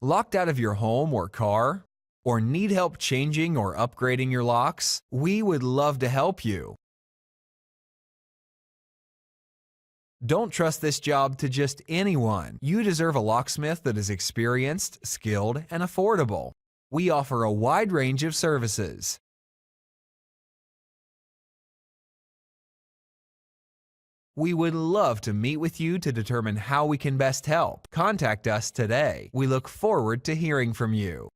Locked out of your home or car? Or need help changing or upgrading your locks? We would love to help you. Don't trust this job to just anyone. You deserve a locksmith that is experienced, skilled, and affordable. We offer a wide range of services. We would love to meet with you to determine how we can best help. Contact us today. We look forward to hearing from you.